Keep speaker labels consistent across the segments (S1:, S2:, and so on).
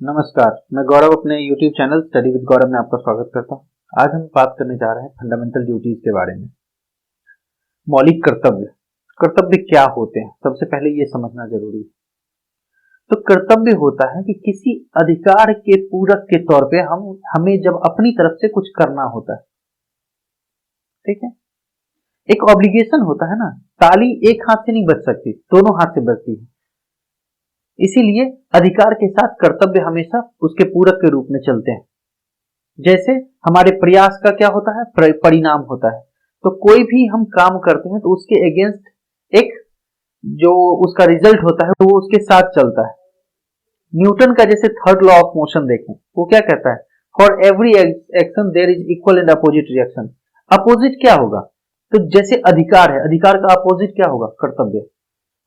S1: नमस्कार, मैं गौरव अपने YouTube चैनल स्टडी विद गौरव में आपका स्वागत करता हूँ। आज हम बात करने जा रहे हैं फंडामेंटल ड्यूटीज के बारे में। मौलिक कर्तव्य। कर्तव्य क्या होते हैं, सबसे पहले ये समझना जरूरी है। तो कर्तव्य होता है कि किसी अधिकार के पूरक के तौर पे हमें जब अपनी तरफ से कुछ करना होता है, ठीक है। एक ऑब्लिगेशन होता है ना, ताली एक हाथ से नहीं बज सकती, दोनों हाथ से बजती है। इसीलिए अधिकार के साथ कर्तव्य हमेशा उसके पूरक के रूप में चलते हैं। जैसे हमारे प्रयास का क्या होता है, परिणाम होता है। तो कोई भी हम काम करते हैं तो उसके अगेंस्ट एक जो उसका रिजल्ट होता है वो उसके साथ चलता है। न्यूटन का जैसे थर्ड लॉ ऑफ मोशन देखें, वो क्या कहता है, for every action there is equal and opposite reaction. Opposite क्या होगा, तो जैसे अधिकार है, अधिकार का अपोजिट क्या होगा, कर्तव्य।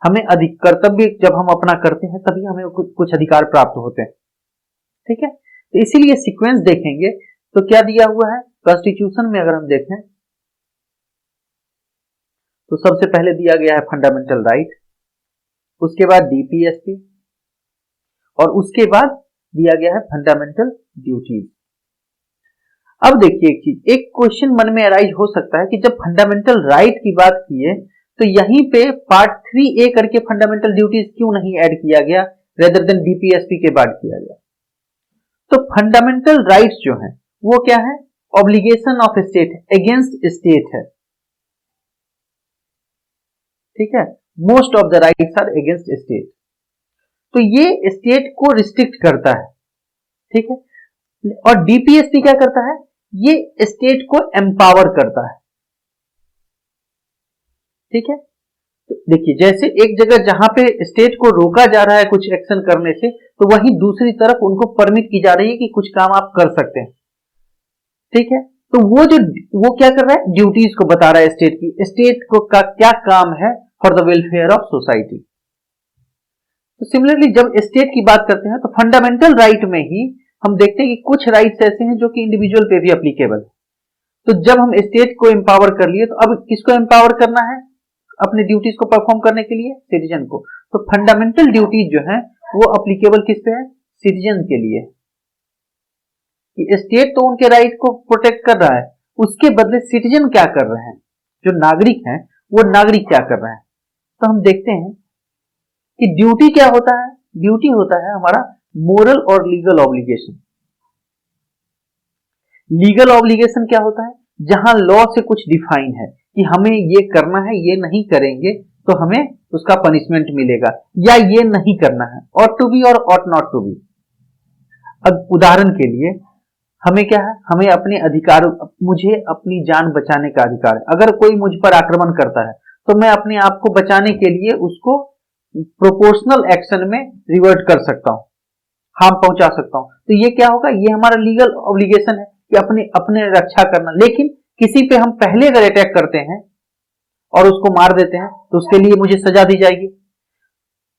S1: हमें अधिक कर्तव्य जब हम अपना करते हैं तभी हमें कुछ अधिकार प्राप्त होते हैं, ठीक है। तो इसीलिए सीक्वेंस देखेंगे तो क्या दिया हुआ है कॉन्स्टिट्यूशन में, अगर हम देखें तो सबसे पहले दिया गया है फंडामेंटल राइट, उसके बाद डीपीएसपी और उसके बाद दिया गया है फंडामेंटल ड्यूटीज। अब देखिए एक चीज, एक क्वेश्चन मन में अराइज हो सकता है कि जब फंडामेंटल राइट की बात किए तो यहीं पे पार्ट 3A करके फंडामेंटल ड्यूटीज क्यों नहीं ऐड किया गया, रेदर देन डीपीएसपी के बाद किया गया। तो फंडामेंटल राइट्स जो है वो क्या है, obligation of state against state है, ठीक है। Most of the rights are against state, तो ये स्टेट को रिस्ट्रिक्ट करता है, ठीक है। और डीपीएसपी क्या करता है, ये स्टेट को एम्पावर करता है, ठीक है। तो देखिए जैसे एक जगह जहां पे स्टेट को रोका जा रहा है कुछ एक्शन करने से, तो वहीं दूसरी तरफ उनको परमिट की जा रही है कि कुछ काम आप कर सकते हैं, ठीक है। तो वो क्या कर रहा है, ड्यूटीज को बता रहा है स्टेट की, स्टेट को का क्या काम है for the welfare of society. तो सिमिलरली जब स्टेट की बात करते हैं तो फंडामेंटल राइट में ही हम देखते हैं कि कुछ राइट्स ऐसे हैं जो कि इंडिविजुअल पे भी एप्लीकेबल है। तो जब हम स्टेट को एम्पावर कर लिए तो अब किसको एम्पावर करना है, अपने ड्यूटीज को परफॉर्म करने के लिए सिटीजन को। तो फंडामेंटल ड्यूटीज जो है वो एप्लीकेबल किस पे है, सिटीजन के लिए। कि स्टेट तो उनके राइट को प्रोटेक्ट कर रहा है, उसके बदले सिटीजन क्या कर रहे हैं, जो नागरिक हैं वो नागरिक क्या कर रहे हैं। तो हम देखते हैं कि ड्यूटी क्या होता है, ड्यूटी होता है हमारा मोरल और लीगल ऑब्लिगेशन। लीगल ऑब्लिगेशन क्या होता है, जहां लॉ से कुछ डिफाइन है कि हमें ये करना है, ये नहीं करेंगे तो हमें उसका पनिशमेंट मिलेगा, या ये नहीं करना है, ऑट टू बी और ऑट नॉट टू बी। अब उदाहरण के लिए हमें क्या है, हमें अपने अधिकार, मुझे अपनी जान बचाने का अधिकार है। अगर कोई मुझ पर आक्रमण करता है तो मैं अपने आप को बचाने के लिए उसको प्रोपोर्शनल एक्शन में रिवर्ट कर सकता हूं, हार्म पहुंचा सकता हूं। तो ये क्या होगा, ये हमारा लीगल ऑब्लिगेशन है कि अपने अपने रक्षा करना। लेकिन किसी पे हम पहले अगर अटैक करते हैं और उसको मार देते हैं तो उसके लिए मुझे सजा दी जाएगी।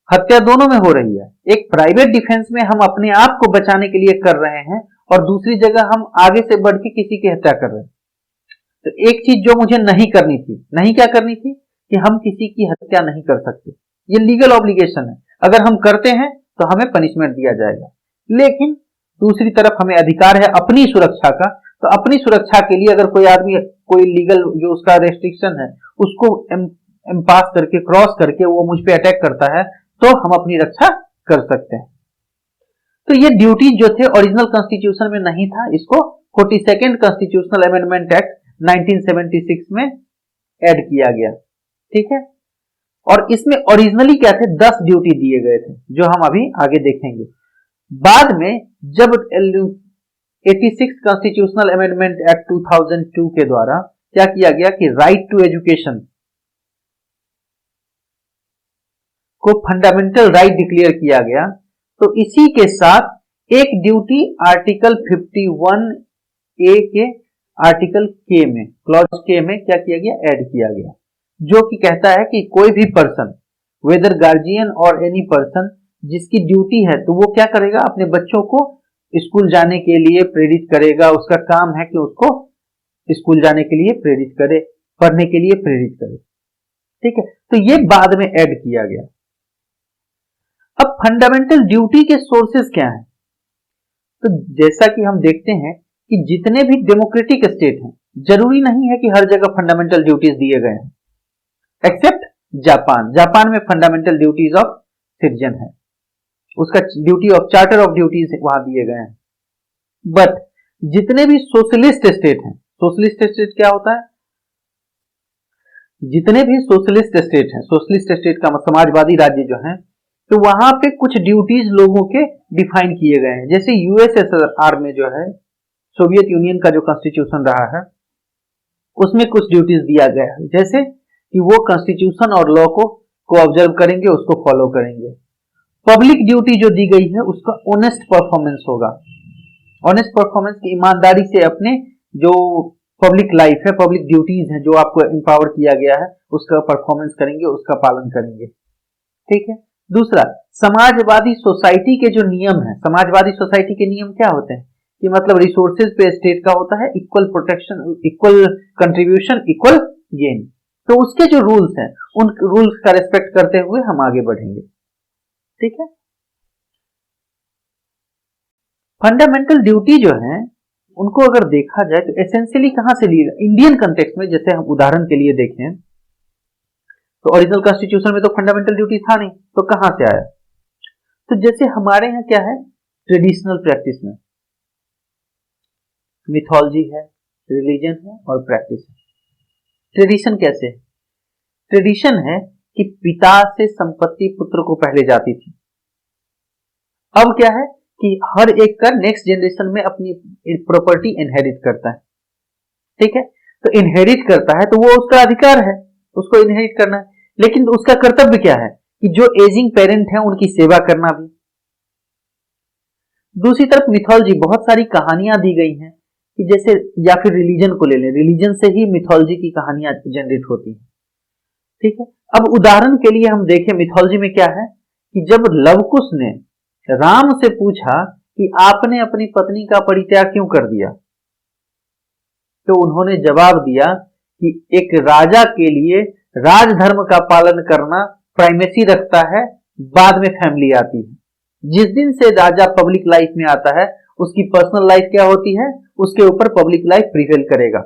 S1: हत्या दोनों में हो रही है, एक प्राइवेट डिफेंस में हम अपने आप को बचाने के लिए कर रहे हैं और दूसरी जगह हम आगे से बढ़ के किसी की हत्या कर रहे हैं। तो एक चीज जो मुझे नहीं करनी थी, नहीं क्या करनी थी, कि हम किसी की हत्या नहीं कर सकते, ये लीगल ऑब्लिगेशन है। अगर हम करते हैं तो हमें पनिशमेंट दिया जाएगा। लेकिन दूसरी तरफ हमें अधिकार है अपनी सुरक्षा का, तो अपनी सुरक्षा के लिए अगर कोई आदमी कोई लीगल जो उसका रेस्ट्रिक्शन है उसको एम्पास करके, क्रॉस करके वो मुझ पे अटैक करता है तो हम अपनी रक्षा कर सकते हैं। तो ये ड्यूटी जो थे ओरिजिनल कॉन्स्टिट्यूशन में नहीं था, इसको 42nd कॉन्स्टिट्यूशनल अमेंडमेंट एक्ट 1976 में ऐड किया गया, ठीक है। और इसमें ओरिजिनली क्या थे, 10 ड्यूटी दिए गए थे जो हम अभी आगे देखेंगे। बाद में जब 86 कॉन्स्टिट्यूशनल अमेंडमेंट एक्ट 2002 के द्वारा क्या किया गया कि राइट टू एजुकेशन को फंडामेंटल राइट डिक्लेयर किया गया, तो इसी के साथ एक ड्यूटी आर्टिकल 51A के आर्टिकल के में, क्लॉज के में क्या किया गया, ऐड किया गया, जो कि कहता है कि कोई भी पर्सन, वेदर गार्जियन और एनी पर्सन, जिसकी ड्यूटी है तो वो क्या करेगा, अपने बच्चों को स्कूल जाने के लिए प्रेरित करेगा। उसका काम है कि उसको स्कूल जाने के लिए प्रेरित करे, पढ़ने के लिए प्रेरित करे, ठीक है। तो ये बाद में ऐड किया गया। अब फंडामेंटल ड्यूटी के सोर्सेस क्या हैं, तो जैसा कि हम देखते हैं कि जितने भी डेमोक्रेटिक स्टेट हैं, जरूरी नहीं है कि हर जगह फंडामेंटल ड्यूटीज दिए गए हैं, एक्सेप्ट जापान। जापान में फंडामेंटल ड्यूटीज ऑफ सिटीजन है, उसका duty of charter of duties वहां दिए गए हैं। बट जितने भी सोशलिस्ट स्टेट हैं, सोशलिस्ट स्टेट क्या होता है, जितने भी सोशलिस्ट स्टेट हैं, सोशलिस्ट स्टेट का समाजवादी राज्य जो हैं, तो वहां पे कुछ ड्यूटीज लोगों के डिफाइन किए गए हैं। जैसे यूएसएसआर में जो है, सोवियत यूनियन का जो कॉन्स्टिट्यूशन रहा है, उसमें कुछ ड्यूटीज दिया गया है, जैसे कि वो कॉन्स्टिट्यूशन और लॉ को ऑब्जर्व करेंगे, उसको फॉलो करेंगे। पब्लिक ड्यूटी जो दी गई है उसका ऑनेस्ट परफॉर्मेंस होगा, ऑनेस्ट परफॉर्मेंस की ईमानदारी से अपने जो पब्लिक लाइफ है, पब्लिक ड्यूटीज हैं जो आपको एम्पावर किया गया है, उसका परफॉर्मेंस करेंगे, उसका पालन करेंगे। ठीक है। दूसरा, समाजवादी सोसाइटी के जो नियम है, समाजवादी सोसाइटी के नियम क्या होते हैं कि मतलब रिसोर्सेज पे स्टेट का होता है equal protection, equal contribution, equal gain. तो उसके जो रूल्स हैं, उन रूल्स का रेस्पेक्ट करते हुए हम आगे बढ़ेंगे। ठीक है। फंडामेंटल ड्यूटी जो है उनको अगर देखा जाए तो एसेंशियली कहां से ली, इंडियन कंटेक्स्ट में जैसे हम उदाहरण के लिए देखें तो ओरिजिनल कॉन्स्टिट्यूशन में तो फंडामेंटल ड्यूटी था नहीं, तो कहां से आया? तो जैसे हमारे यहाँ क्या है, ट्रेडिशनल प्रैक्टिस में मिथोलॉजी है, रिलीजन है और प्रैक्टिस है। ट्रेडिशन कैसे है? ट्रेडिशन है कि पिता से संपत्ति पुत्र को पहले जाती थी, अब क्या है कि हर एक का नेक्स्ट जनरेशन में अपनी प्रॉपर्टी इनहेरिट करता है। ठीक है। तो इनहेरिट करता है तो वो उसका अधिकार है, उसको इनहेरिट करना है, लेकिन उसका कर्तव्य क्या है कि जो एजिंग पेरेंट है उनकी सेवा करना भी। दूसरी तरफ मिथोलॉजी, बहुत सारी कहानियां दी गई हैं कि जैसे, या फिर रिलीजन को ले लें, रिलीजन से ही मिथोलॉजी की कहानियां जनरेट होती हैं। ठीक है। अब उदाहरण के लिए हम देखें मिथोलॉजी में क्या है कि जब लवकुश ने राम से पूछा कि आपने अपनी पत्नी का परित्याग क्यों कर दिया, तो उन्होंने जवाब दिया कि एक राजा के लिए राजधर्म का पालन करना प्राइमेसी रखता है, बाद में फैमिली आती है। जिस दिन से राजा पब्लिक लाइफ में आता है उसकी पर्सनल लाइफ क्या होती है, उसके ऊपर पब्लिक लाइफ प्रिवेल करेगा।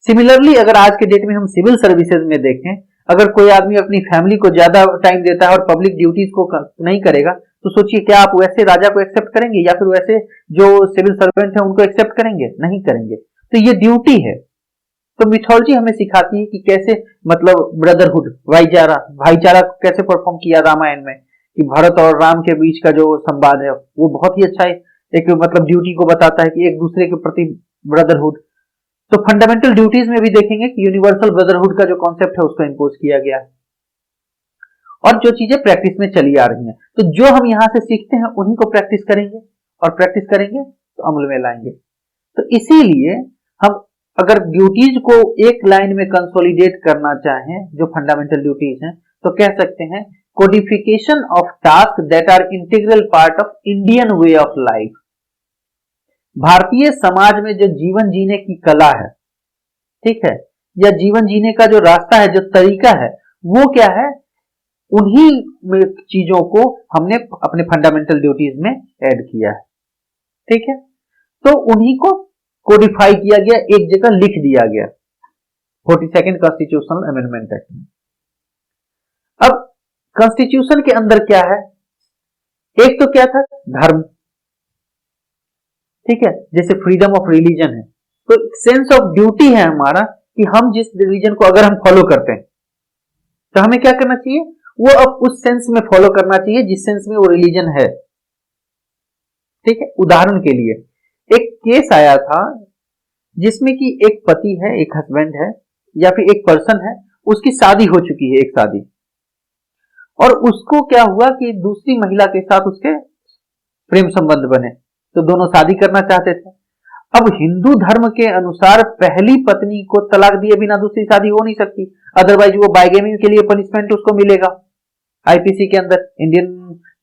S1: सिमिलरली अगर आज के डेट में हम सिविल सर्विसेज में देखें, अगर कोई आदमी अपनी फैमिली को ज्यादा टाइम देता है और पब्लिक ड्यूटीज को नहीं करेगा, तो सोचिए क्या आप वैसे राजा को एक्सेप्ट करेंगे या फिर वैसे जो सिविल सर्वेंट है उनको एक्सेप्ट करेंगे? नहीं करेंगे। तो ये ड्यूटी है। तो मिथोलॉजी हमें सिखाती है कि कैसे मतलब ब्रदरहुड, भाईचारा कैसे परफॉर्म किया रामायण में, कि भरत और राम के बीच का जो संवाद है वो बहुत ही अच्छा है, एक मतलब ड्यूटी को बताता है कि एक दूसरे के प्रति ब्रदरहुड। तो फंडामेंटल ड्यूटीज में भी देखेंगे कि यूनिवर्सल ब्रदरहुड का जो कॉन्सेप्ट है उसको इंपोज किया गया है, और जो चीजें प्रैक्टिस में चली आ रही हैं, तो जो हम यहां से सीखते हैं उन्हीं को प्रैक्टिस करेंगे, और प्रैक्टिस करेंगे तो अमल में लाएंगे। तो इसीलिए हम अगर ड्यूटीज को एक लाइन में कंसोलिडेट करना चाहें, जो फंडामेंटल ड्यूटीज हैं, तो कह सकते हैं codification of task that are integral part of Indian way of life. भारतीय समाज में जो जीवन जीने की कला है, ठीक है, या जीवन जीने का जो रास्ता है, जो तरीका है, वो क्या है, उन्हीं चीजों को हमने अपने फंडामेंटल ड्यूटीज में ऐड किया है। ठीक है। तो उन्हीं को कोडिफाई किया गया, एक जगह लिख दिया गया 42nd कॉन्स्टिट्यूशनल अमेंडमेंट एक्ट में। अब कॉन्स्टिट्यूशन के अंदर क्या है, एक तो क्या था, धर्म, ठीक है, जैसे फ्रीडम ऑफ रिलीजन है, तो सेंस ऑफ ड्यूटी है हमारा कि हम जिस रिलीजन को अगर हम फॉलो करते हैं तो हमें क्या करना चाहिए, वो अब उस सेंस में फॉलो करना चाहिए जिस सेंस में वो रिलीजन है। ठीक है। उदाहरण के लिए एक केस आया था जिसमें कि एक पति है, एक हस्बैंड है, या फिर एक पर्सन है, उसकी शादी हो चुकी है, एक शादी, और उसको क्या हुआ कि दूसरी महिला के साथ उसके प्रेम संबंध बने, तो दोनों शादी करना चाहते थे। अब हिंदू धर्म के अनुसार पहली पत्नी को तलाक दिए बिना दूसरी शादी हो नहीं सकती, अदरवाइज वो बाइगेमी के लिए पनिशमेंट उसको मिलेगा। आईपीसी के अंदर, इंडियन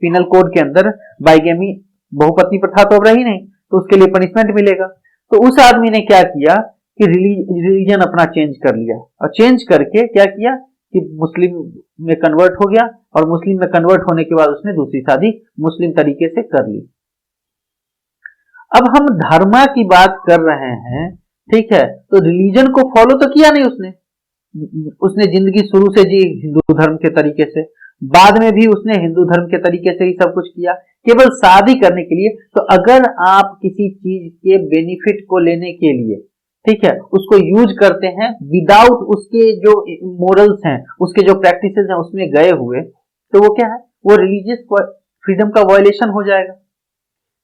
S1: पिनल कोड के अंदर बाइगेमी, बहुपत्नी प्रथा तो अब रही नहीं, तो उसके लिए पनिशमेंट मिलेगा। तो उस आदमी ने क्या किया कि रिलीजन अपना चेंज कर लिया, और चेंज करके क्या किया कि मुस्लिम में कन्वर्ट हो गया, और मुस्लिम में कन्वर्ट होने के बाद उसने दूसरी शादी मुस्लिम तरीके से कर ली। अब हम धर्मा की बात कर रहे हैं, ठीक है, तो रिलीजन को फॉलो तो किया नहीं उसने। उसने जिंदगी शुरू से जी हिंदू धर्म के तरीके से, बाद में भी उसने हिंदू धर्म के तरीके से ही सब कुछ किया, केवल शादी करने के लिए। तो अगर आप किसी चीज के बेनिफिट को लेने के लिए, ठीक है, उसको यूज करते हैं विदाउट उसके जो मोरल्स हैं, उसके जो प्रैक्टिसेस हैं उसमें गए हुए, तो वो क्या है, वो रिलीजियस फ्रीडम का वायलेशन हो जाएगा।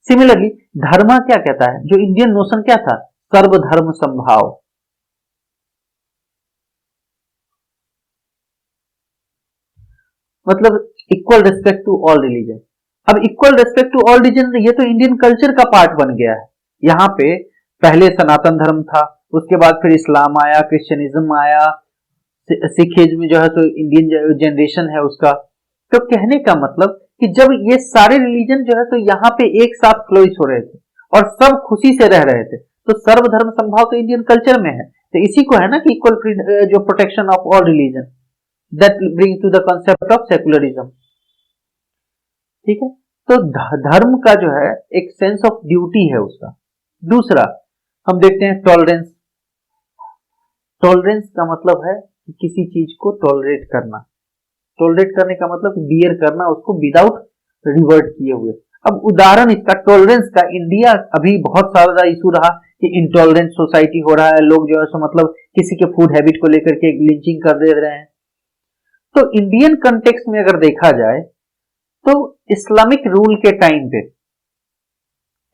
S1: सिमिलरली धर्मा क्या कहता है, जो इंडियन नोशन क्या था, सर्वधर्म संभाव। मतलब equal respect to all religion. अब equal respect to all religion ये तो इंडियन कल्चर का पार्ट बन गया है। यहाँ पे पहले सनातन धर्म था, उसके बाद फिर इस्लाम आया, क्रिश्चियनिज्म आया, सिखिज्म जो है तो इंडियन जनरेशन है उसका। तो कहने का मतलब कि जब ये सारे रिलीजन जो है तो यहाँ पे एक साथ फ्लोरिश हो रहे थे और सब खुशी से रह रहे थे, तो सर्वधर्म संभाव तो इंडियन कल्चर में है। तो इसी को है ना कि इक्वल जो protection of all religion, that bring to the concept of secularism. ठीक है, तो धर्म का जो है एक सेंस ऑफ ड्यूटी है उसका। दूसरा हम देखते हैं टॉलरेंस। टॉलरेंस का मतलब है कि किसी चीज को टॉलरेट करना। टॉलरेट करने का मतलब बियर करना उसको विदाउट रिवर्ट किए हुए। अब उदाहरण इसका टॉलरेंस का, इंडिया अभी बहुत सारा इशू रहा कि इंटॉलरेंट सोसाइटी हो रहा है, लोग जो है सो मतलब किसी के फूड हैबिट को लेकर के लिंचिंग कर दे रहे हैं। तो इंडियन कंटेक्स्ट में अगर देखा जाए तो इस्लामिक रूल के टाइम पे,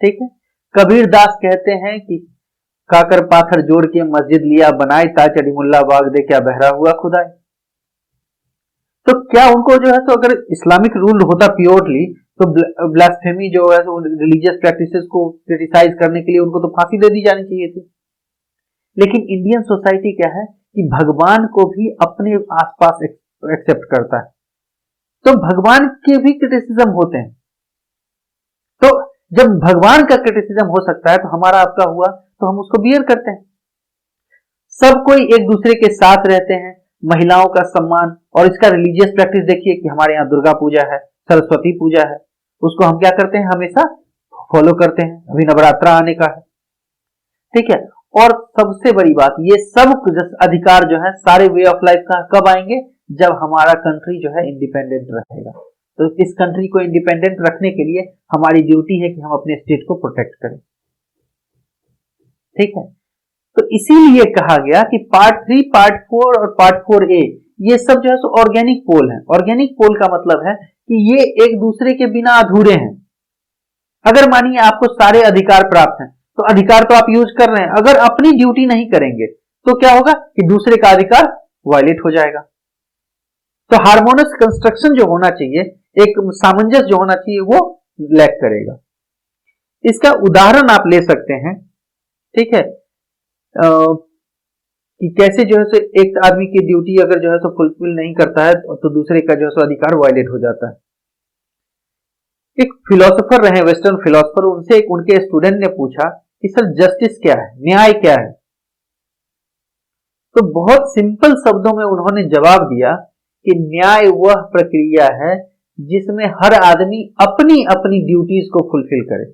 S1: ठीक है, कबीर दास कहते हैं कि काकर पाथर जोड़ के मस्जिद लिया बनाए, ताचड़ी मुल्ला बाग दे क्या बहरा हुआ खुदाए। तो क्या उनको जो है तो अगर इस्लामिक रूल होता प्योरली, तो ब्लास्फेमी जो है तो रिलीजियस प्रैक्टिसेस को क्रिटिसाइज करने के लिए उनको तो फांसी दे दी जानी चाहिए थी। लेकिन इंडियन सोसाइटी क्या है कि भगवान को भी अपने आसपास एक्सेप्ट करता है, तो भगवान के भी क्रिटिसिज्म होते हैं। तो जब भगवान का क्रिटिसिज्म हो सकता है तो हमारा आपका हुआ तो हम उसको बियर करते हैं। सब कोई एक दूसरे के साथ रहते हैं, महिलाओं का सम्मान, और इसका रिलीजियस प्रैक्टिस देखिए कि हमारे यहाँ दुर्गा पूजा है, सरस्वती पूजा है, उसको हम क्या करते हैं, हमेशा फॉलो करते हैं। अभी नवरात्रा आने का है, ठीक है। और सबसे बड़ी बात, ये सब अधिकार जो है सारे वे ऑफ लाइफ का कब आएंगे, जब हमारा कंट्री जो है इंडिपेंडेंट रहेगा। तो इस कंट्री को इंडिपेंडेंट रखने के लिए हमारी ड्यूटी है कि हम अपने स्टेट को प्रोटेक्ट करें, ठीक है। तो इसीलिए कहा गया कि पार्ट 3, पार्ट 4 और पार्ट 4A ये सब जो है सो ऑर्गेनिक पोल है। ऑर्गेनिक पोल का मतलब है कि ये एक दूसरे के बिना अधूरे हैं। अगर मानिए आपको सारे अधिकार प्राप्त हैं, तो अधिकार तो आप यूज कर रहे हैं, अगर अपनी ड्यूटी नहीं करेंगे तो क्या होगा कि दूसरे का अधिकार वायलेट हो जाएगा। तो हार्मोनियस कंस्ट्रक्शन जो होना चाहिए, एक सामंजस्य जो होना चाहिए, वो लैक करेगा। इसका उदाहरण आप ले सकते हैं, ठीक है, कि कैसे जो है सो एक आदमी की ड्यूटी अगर जो है सो फुलफिल नहीं करता है तो दूसरे का जो है सो अधिकार वायलेट हो जाता है। एक फिलोसोफर रहे, वेस्टर्न फिलोसोफर, उनसे एक उनके स्टूडेंट ने पूछा कि सर जस्टिस क्या है, न्याय क्या है। तो बहुत सिंपल शब्दों में उन्होंने जवाब दिया कि न्याय वह प्रक्रिया है जिसमें हर आदमी अपनी अपनी ड्यूटीज को फुलफिल करे।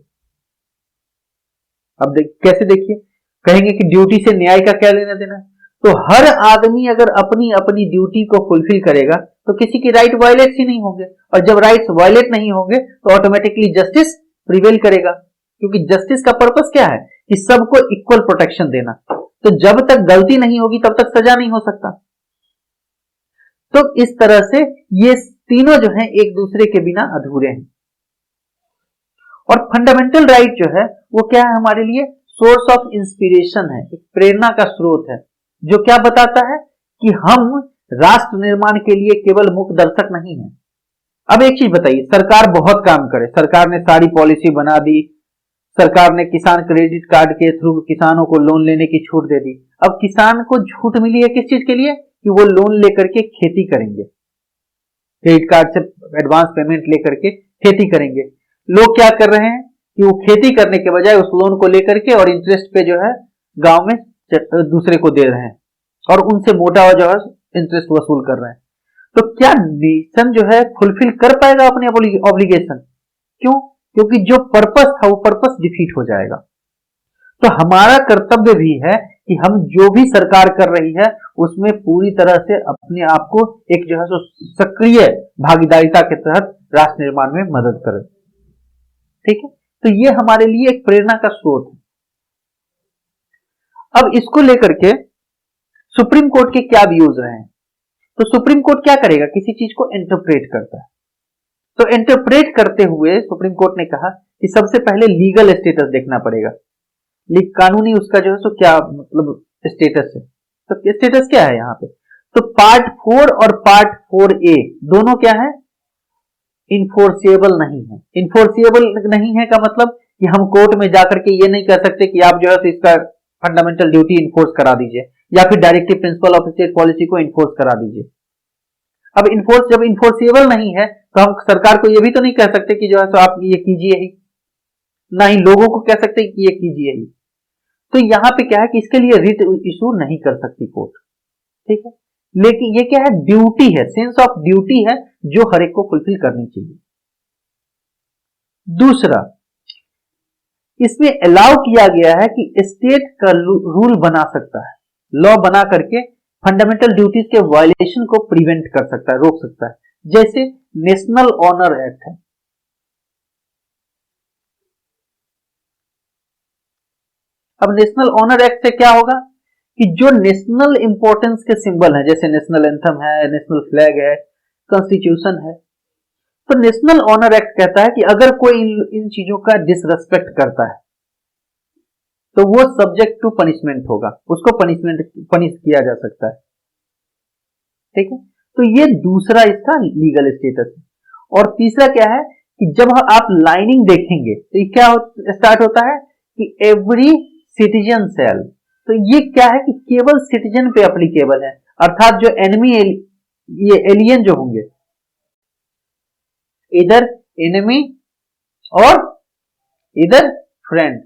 S1: अब कैसे, देखिए, कहेंगे कि ड्यूटी से न्याय का क्या लेना देना। तो हर आदमी अगर अपनी अपनी ड्यूटी को फुलफिल करेगा तो किसी की राइट वायलेट ही नहीं होंगे, और जब राइट्स वायलेट नहीं होंगे तो ऑटोमेटिकली जस्टिस प्रिवेल करेगा, क्योंकि जस्टिस का पर्पस क्या है कि सबको इक्वल प्रोटेक्शन देना। तो जब तक गलती नहीं होगी तब तक सजा नहीं हो सकता। तो इस तरह से ये तीनों जो हैं एक दूसरे के बिना अधूरे हैं। और फंडामेंटल राइट जो है वो क्या है हमारे लिए, सोर्स ऑफ इंस्पिरेशन है, एक प्रेरणा का स्रोत है, जो क्या बताता है कि हम राष्ट्र निर्माण के लिए केवल मुख्य दर्शक नहीं है। अब एक चीज बताइए, सरकार बहुत काम करे, सरकार ने सारी पॉलिसी बना दी, सरकार ने किसान क्रेडिट कार्ड के थ्रू किसानों को लोन लेने की छूट दे दी। अब किसान को छूट मिली है किस चीज के लिए, कि वो लोन लेकर के खेती करेंगे, क्रेडिट कार्ड से एडवांस पेमेंट लेकर के खेती करेंगे। लोग क्या कर रहे हैं कि वो खेती करने के बजाय उस लोन को लेकर के और इंटरेस्ट पे जो है गांव में दूसरे को दे रहे हैं और उनसे मोटा जो है इंटरेस्ट वसूल कर रहे हैं। तो क्या नेशन जो है फुलफिल कर पाएगा अपने ऑब्लिगेशन? क्यों? क्योंकि जो पर्पस था वो पर्पस डिफीट हो जाएगा। तो हमारा कर्तव्य भी है कि हम जो भी सरकार कर रही है उसमें पूरी तरह से अपने आप को एक जो है सो सक्रिय भागीदारिता के तहत राष्ट्र निर्माण में मदद करें। ठीक है, तो ये हमारे लिए एक प्रेरणा का स्रोत है। अब इसको लेकर के सुप्रीम कोर्ट के क्या व्यूज रहे हैं? तो सुप्रीम कोर्ट क्या करेगा? किसी चीज को इंटरप्रेट करता है। तो इंटरप्रेट करते हुए सुप्रीम कोर्ट ने कहा कि सबसे पहले लीगल स्टेटस देखना पड़ेगा, कानूनी उसका जो है सो क्या मतलब स्टेटस है। तो स्टेटस क्या है यहाँ पे? तो पार्ट 4 और पार्ट 4A दोनों क्या है? इन्फोर्सिएबल नहीं है। इन्फोर्सिएबल नहीं है का मतलब कि हम कोर्ट में जाकर के ये नहीं कह सकते कि आप जो है इसका फंडामेंटल ड्यूटी इन्फोर्स करा दीजिए या फिर directive principle of state policy को इन्फोर्स करा दीजिए। अब जब इन्फोर्सिएबल नहीं है तो हम सरकार को ये भी तो नहीं कह सकते कि जो है सो आप ये कीजिए ही, ना ही लोगों को कह सकते कि ये कीजिए ही। तो यहां पे क्या है कि इसके लिए रिट इशू नहीं कर सकती कोर्ट। ठीक है, लेकिन ये क्या है? ड्यूटी है, सेंस ऑफ ड्यूटी है जो हर एक को फुलफिल करनी चाहिए। दूसरा, इसमें अलाउ किया गया है कि स्टेट का रूल बना सकता है, लॉ बना करके फंडामेंटल ड्यूटीज के वायलेशन को प्रिवेंट कर सकता है, रोक सकता है। जैसे नेशनल ऑनर एक्ट है। अब नेशनल ऑनर एक्ट से क्या होगा कि जो नेशनल इंपॉर्टेंस के सिंबल है, जैसे नेशनल एंथम है, नेशनल फ्लैग है, कॉन्स्टिट्यूशन है, तो नेशनल ऑनर एक्ट कहता है कि अगर कोई इन चीजों का डिसरेस्पेक्ट करता है तो वो सब्जेक्ट टू पनिशमेंट होगा, उसको पनिश किया जा सकता है। ठीक है, तो ये दूसरा इसका लीगल स्टेटस है। और तीसरा क्या है कि जब आप लाइनिंग देखेंगे तो ये क्या स्टार्ट होता है कि एवरी सिटीजन सेल। तो ये क्या है कि केवल सिटीजन पे एप्लीकेबल है, अर्थात जो एनिमी ये एलियन जो होंगे, इधर एनिमी और इधर फ्रेंड,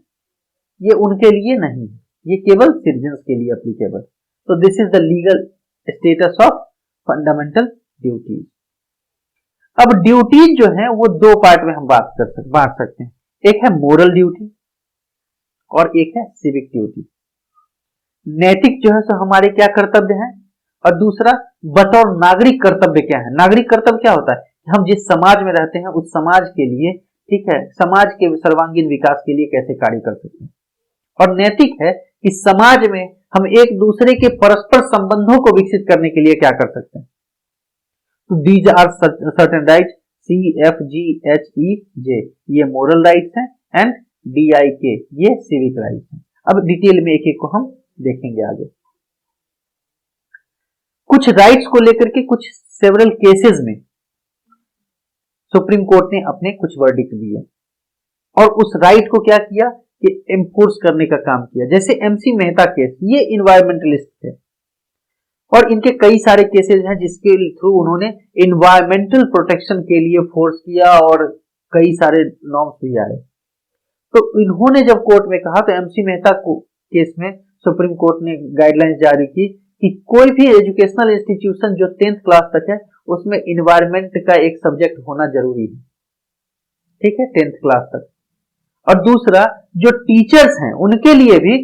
S1: ये उनके लिए नहीं है, ये केवल सिटीजन्स के लिए एप्लीकेबल। तो this is the legal status of fundamental duties. अब ड्यूटीज जो है वो दो पार्ट में हम बांट सकते हैं। एक है मोरल ड्यूटी और एक है सिविक ड्यूटी। नैतिक जो है सो हमारे क्या कर्तव्य हैं, और दूसरा बतौर नागरिक कर्तव्य क्या है। नागरिक कर्तव्य क्या होता है? हम जिस समाज में रहते हैं उस समाज के लिए, ठीक है, समाज के सर्वांगीण विकास के लिए कैसे कार्य कर सकते हैं। और नैतिक है कि समाज में हम एक दूसरे के परस्पर संबंधों को विकसित करने के लिए क्या कर सकते हैं। तो these are certain rights, CFGHEJ ये मोरल राइट्स हैं, एंड DIK ये सिविक राइट्स हैं। अब डिटेल में एक एक को हम देखेंगे आगे। कुछ राइट्स को लेकर के कुछ सेवरल केसेस में सुप्रीम कोर्ट ने अपने कुछ वर्डिक्ट दिए और उस राइट को क्या किया कि एनफोर्स करने का काम किया। जैसे MC मेहता केस, ये इन्वायरमेंटलिस्ट थे और इनके कई सारे केसेस हैं जिसके थ्रू उन्होंने इन्वायरमेंटल प्रोटेक्शन के लिए फोर्स किया और कई सारे नॉर्म्स भी आए। तो इन्होंने जब कोर्ट में कहा तो MC मेहता केस में सुप्रीम कोर्ट ने गाइडलाइंस जारी की कि कोई भी एजुकेशनल इंस्टीट्यूशन जो 10th क्लास तक है उसमें इन्वायरमेंट का एक सब्जेक्ट होना जरूरी है। ठीक है, 10th क्लास तक। और दूसरा, जो टीचर्स हैं उनके लिए भी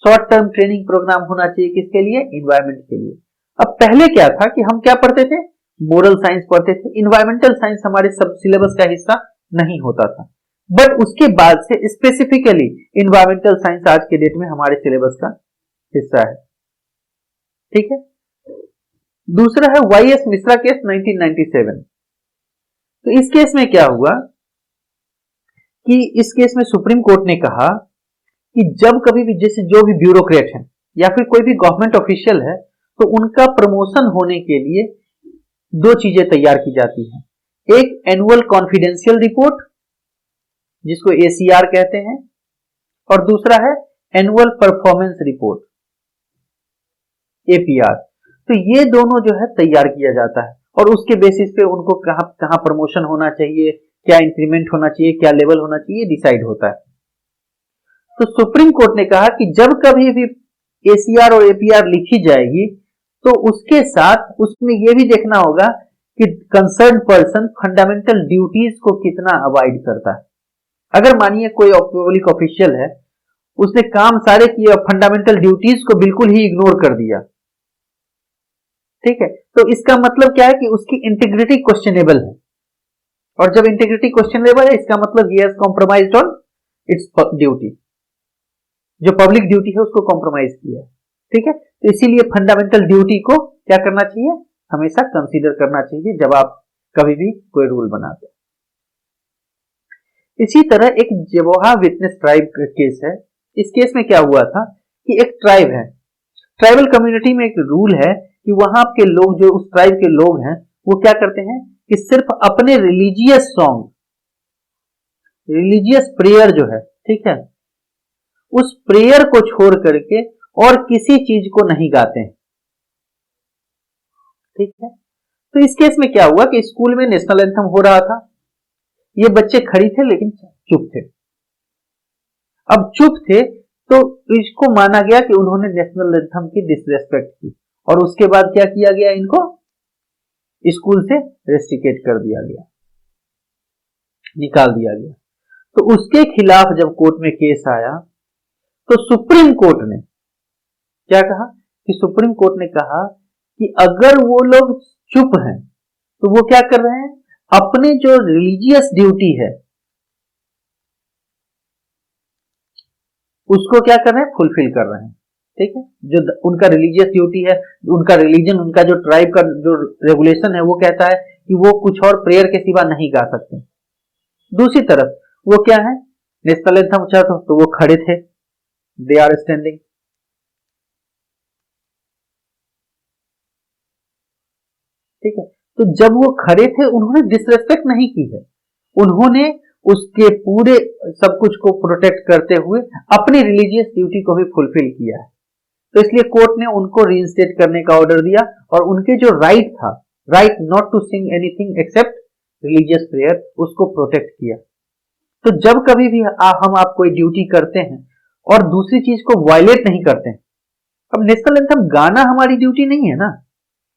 S1: शॉर्ट टर्म ट्रेनिंग प्रोग्राम होना चाहिए। किसके लिए? इन्वायरमेंट के लिए। अब पहले क्या था कि हम क्या पढ़ते थे? मोरल साइंस पढ़ते थे, इन्वायरमेंटल साइंस हमारे सब सिलेबस का हिस्सा नहीं होता था। बट उसके बाद से स्पेसिफिकली इन्वायरमेंटल साइंस आज के डेट में हमारे सिलेबस का हिस्सा है। ठीक है, दूसरा है YS मिश्रा केस 1997। तो इस केस में क्या हुआ कि इस केस में सुप्रीम कोर्ट ने कहा कि जब कभी भी जैसे जो भी ब्यूरोक्रेट है या फिर कोई भी गवर्नमेंट ऑफिशियल है तो उनका प्रमोशन होने के लिए दो चीजें तैयार की जाती हैं। एक एनुअल कॉन्फिडेंशियल रिपोर्ट जिसको ACR कहते हैं, और दूसरा है एनुअल परफॉर्मेंस रिपोर्ट APR। तो ये दोनों जो है तैयार किया जाता है और उसके बेसिस पे उनको कहां प्रमोशन होना चाहिए, क्या इंक्रीमेंट होना चाहिए, क्या लेवल होना चाहिए, डिसाइड होता है। तो सुप्रीम कोर्ट ने कहा कि जब कभी भी ACR और APR लिखी जाएगी तो उसके साथ उसमें यह भी देखना होगा कि कंसर्न पर्सन फंडामेंटल ड्यूटीज को कितना अवॉइड करता है। अगर मानिए कोई पब्लिक ऑफिशियल है, उसने काम सारे किए और फंडामेंटल ड्यूटीज को बिल्कुल ही इग्नोर कर दिया, ठीक है, तो इसका मतलब क्या है कि उसकी इंटीग्रिटी क्वेश्चनेबल है। और जब इंटीग्रिटी क्वेश्चनेबल है, इसका मतलब he has compromised on it's duty, जो पब्लिक ड्यूटी है उसको कॉम्प्रोमाइज किया है, ठीक है। तो इसीलिए फंडामेंटल ड्यूटी को क्या करना चाहिए, हमेशा कंसीडर करना चाहिए जब आप कभी भी कोई रूल बनाते हैं। इसी तरह एक जेवोहा विटनेस ट्राइब का केस है। इस केस में क्या हुआ था कि एक ट्राइब है, ट्राइबल कम्युनिटी में एक रूल है कि वहां के लोग, जो उस ट्राइब के लोग हैं, वो क्या करते हैं कि सिर्फ अपने रिलीजियस सॉन्ग, रिलीजियस प्रेयर जो है, ठीक है, उस प्रेयर को छोड़ करके और किसी चीज को नहीं गाते हैं, ठीक है। तो इस केस में क्या हुआ कि स्कूल में नेशनल एंथम हो रहा था, ये बच्चे खड़ी थे लेकिन चुप थे। अब चुप थे तो इसको माना गया कि उन्होंने नेशनल एंथम की डिसरेस्पेक्ट की, और उसके बाद क्या किया गया, इनको स्कूल से रेस्ट्रिकेट कर दिया गया, निकाल दिया गया। तो उसके खिलाफ जब कोर्ट में केस आया तो सुप्रीम कोर्ट ने क्या कहा कि सुप्रीम कोर्ट ने कहा कि अगर वो लोग चुप हैं तो वो क्या कर रहे हैं, अपने जो रिलीजियस ड्यूटी है उसको क्या कर रहे हैं, फुलफिल कर रहे हैं, ठीक है। जो उनका रिलीजियस ड्यूटी है, उनका रिलीजन, उनका जो ट्राइब का जो रेगुलेशन है वो कहता है कि वो कुछ और प्रेयर के सिवा नहीं गा सकते। दूसरी तरफ वो क्या है, नेशनल एंथम अच्छा तो वो खड़े थे, दे आर स्टैंडिंग, ठीक है। तो जब वो खड़े थे उन्होंने डिसरेस्पेक्ट नहीं की है, उन्होंने उसके पूरे सब कुछ को प्रोटेक्ट करते हुए अपनी रिलीजियस ड्यूटी को भी फुलफिल किया है। तो इसलिए कोर्ट ने उनको रीइंस्टेट करने का ऑर्डर दिया और उनके जो राइट था, right not to sing anything except religious prayer, उसको प्रोटेक्ट किया। तो जब कभी भी हम आप कोई ड्यूटी करते हैं और दूसरी चीज को वायलेट नहीं करते हैं, अब नेशनल एंथम गाना हमारी ड्यूटी नहीं है ना,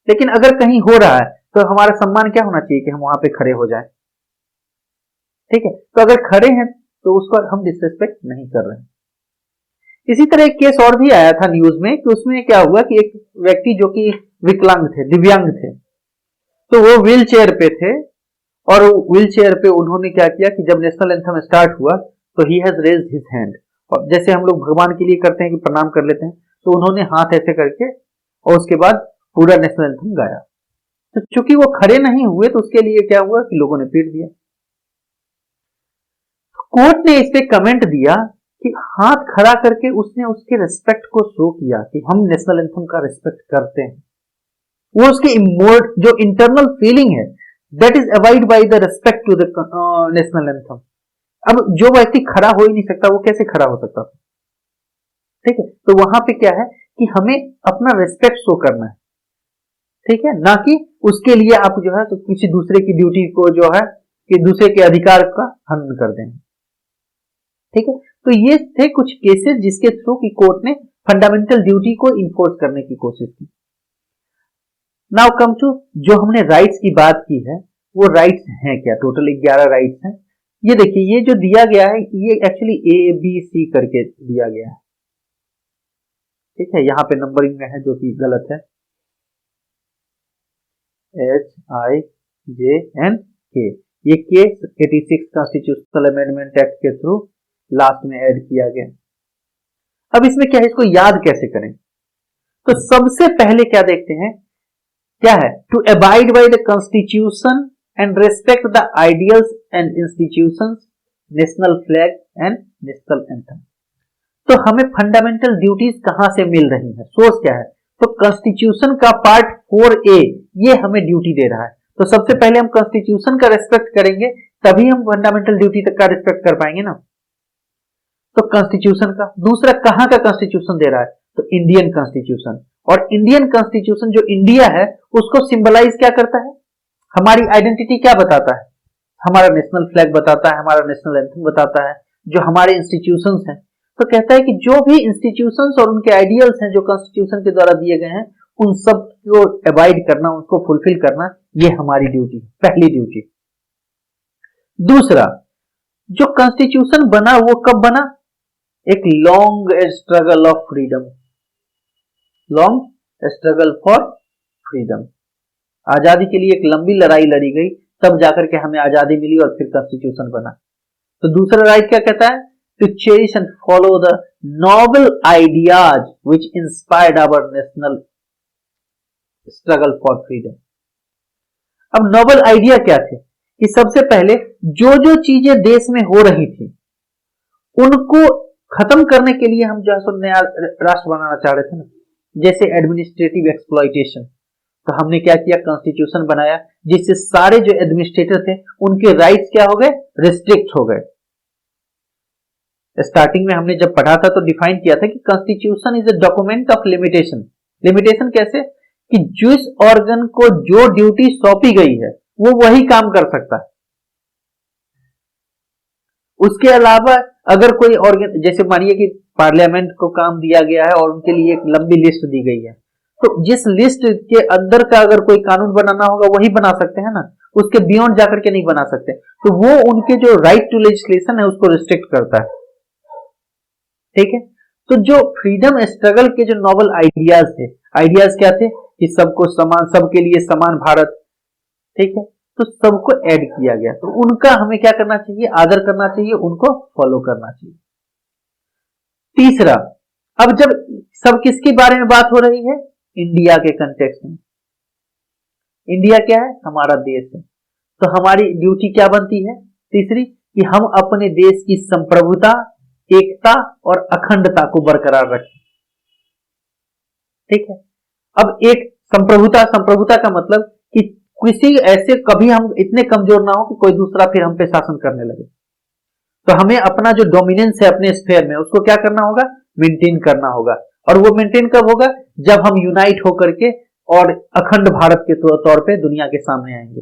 S1: लेकिन अगर कहीं हो रहा है तो हमारा सम्मान क्या होना चाहिए कि हम वहां पे खड़े हो जाएं, ठीक है। तो अगर खड़े हैं तो उसको हम डिसरेस्पेक्ट नहीं कर रहे हैं। इसी तरह एक केस और भी आया था न्यूज में कि उसमें क्या हुआ कि एक व्यक्ति जो कि विकलांग थे, दिव्यांग थे, तो वो व्हील चेयर पे थे, और व्हील चेयर पे उन्होंने क्या किया कि जब नेशनल एंथम स्टार्ट हुआ तो he has raised his hand, और जैसे हम लोग भगवान के लिए करते हैं कि प्रणाम कर लेते हैं, तो उन्होंने हाथ ऐसे करके और उसके बाद पूरा नेशनल एंथम गाया। तो चूंकि वो खड़े नहीं हुए तो उसके लिए क्या हुआ कि लोगों ने पीट दिया। कोर्ट ने इस पे कमेंट दिया कि हाथ खड़ा करके उसने उसके रिस्पेक्ट को शो किया कि हम नेशनल एंथम का रिस्पेक्ट करते हैं, वो उसके जो इंटरनल फीलिंग है that is avoid by the respect to the national anthem. अब जो व्यक्ति खड़ा हो ही नहीं सकता वो कैसे खड़ा हो सकता था, ठीक है। तो वहां पे क्या है कि हमें अपना रिस्पेक्ट शो करना है, ठीक है, ना कि उसके लिए आप जो है तो किसी दूसरे की ड्यूटी को जो है कि दूसरे के अधिकार का हनन कर दें, ठीक है। तो ये थे कुछ केसेस जिसके थ्रू की कोर्ट ने फंडामेंटल ड्यूटी को इन्फोर्स करने की कोशिश की। नाउ कम टू जो हमने राइट्स की बात की है, वो राइट्स हैं क्या, टोटल 11 राइट्स हैं। ये देखिए, ये जो दिया गया है ये एक्चुअली ABC करके दिया गया है, ठीक है, यहां पे नंबरिंग में है जो कि गलत है, HIJNK, ये K 86 कॉन्स्टिट्यूशनल अमेंडमेंट एक्ट के थ्रू लास्ट में ऐड किया गया। अब इसमें क्या है, इसको याद कैसे करें, तो सबसे पहले क्या देखते हैं, क्या है, to abide by the constitution and respect the ideals and institutions, national flag and national anthem. तो हमें फंडामेंटल ड्यूटीज कहां से मिल रही है, सोर्स क्या है, तो कॉन्स्टिट्यूशन का पार्ट 4A ये हमें ड्यूटी दे रहा है। तो सबसे पहले हम कॉन्स्टिट्यूशन का रेस्पेक्ट करेंगे तभी हम फंडामेंटल ड्यूटी तक का रेस्पेक्ट कर पाएंगे ना। तो कॉन्स्टिट्यूशन का, दूसरा कहां का कॉन्स्टिट्यूशन दे रहा है, तो इंडियन कॉन्स्टिट्यूशन, और इंडियन कॉन्स्टिट्यूशन जो इंडिया है उसको सिंबलाइज क्या करता है, हमारी आइडेंटिटी क्या बताता है, हमारा नेशनल फ्लैग बताता है, हमारा नेशनल एंथम बताता है, जो हमारे इंस्टीट्यूशंस हैं। तो कहता है कि जो भी इंस्टीट्यूशंस और उनके आइडियल्स हैं जो कॉन्स्टिट्यूशन के द्वारा दिए गए हैं, उन सब को अवॉइड करना, उनको फुलफिल करना, ये हमारी ड्यूटी, पहली ड्यूटी। दूसरा, जो कॉन्स्टिट्यूशन बना वो कब बना? एक long struggle of freedom, long struggle for freedom, आजादी के लिए एक लंबी लड़ाई लड़ी गई, तब जाकर के हमें आजादी मिली और फिर कॉन्स्टिट्यूशन बना। तो दूसरा राइट क्या कहता है? To cherish and follow the noble ideas which inspired our national struggle for freedom. अब नोबल आइडिया क्या थे? कि सबसे पहले जो जो चीजें देश में हो रही थी उनको खत्म करने के लिए हम जो है नया राष्ट्र बनाना चाह रहे थे ना, जैसे एडमिनिस्ट्रेटिव एक्सप्लॉइटेशन। तो हमने क्या किया? कॉन्स्टिट्यूशन बनाया जिससे सारे जो एडमिनिस्ट्रेटर थे उनके राइट्स क्या हो गए? रिस्ट्रिक्ट हो गए। स्टार्टिंग में हमने जब पढ़ा था तो डिफाइन किया था कि constitution is a document of limitation. Limitation कैसे? कि जिस ऑर्गन को जो ड्यूटी सौंपी गई है वो वही काम कर सकता है। उसके अलावा अगर कोई ऑर्गन, जैसे मानिए कि पार्लियामेंट को काम दिया गया है और उनके लिए एक लंबी लिस्ट दी गई है, तो जिस लिस्ट के अंदर का अगर कोई कानून बनाना होगा वही बना सकते हैं ना, उसके बियॉन्ड जाकर के नहीं बना सकते। तो वो उनके जो राइट टू लेजिस्लेशन है उसको रिस्ट्रिक्ट करता है। ठीक है, तो जो फ्रीडम स्ट्रगल के जो नॉवल आइडियाज थे, आइडियाज क्या थे? कि सबको समान, सबके लिए समान भारत। ठीक है, तो सबको ऐड किया गया, तो उनका हमें क्या करना चाहिए? आदर करना चाहिए, उनको फॉलो करना चाहिए। तीसरा, अब जब सब किसके बारे में बात हो रही है? इंडिया के कंटेक्स्ट में। इंडिया क्या है? हमारा देश है। तो हमारी ड्यूटी क्या बनती है? तीसरी, कि हम अपने देश की संप्रभुता, एकता और अखंडता को बरकरार रखें। ठीक है, अब एक संप्रभुता का मतलब कि किसी ऐसे कभी हम इतने कमजोर ना हो कि कोई दूसरा फिर हम पे शासन करने लगे। तो हमें अपना जो डोमिनेंस है अपने स्फेयर में उसको क्या करना होगा? मेंटेन करना होगा। और वो मेंटेन कब होगा? जब हम यूनाइट होकर के और अखंड भारत के तौर पे दुनिया के सामने आएंगे।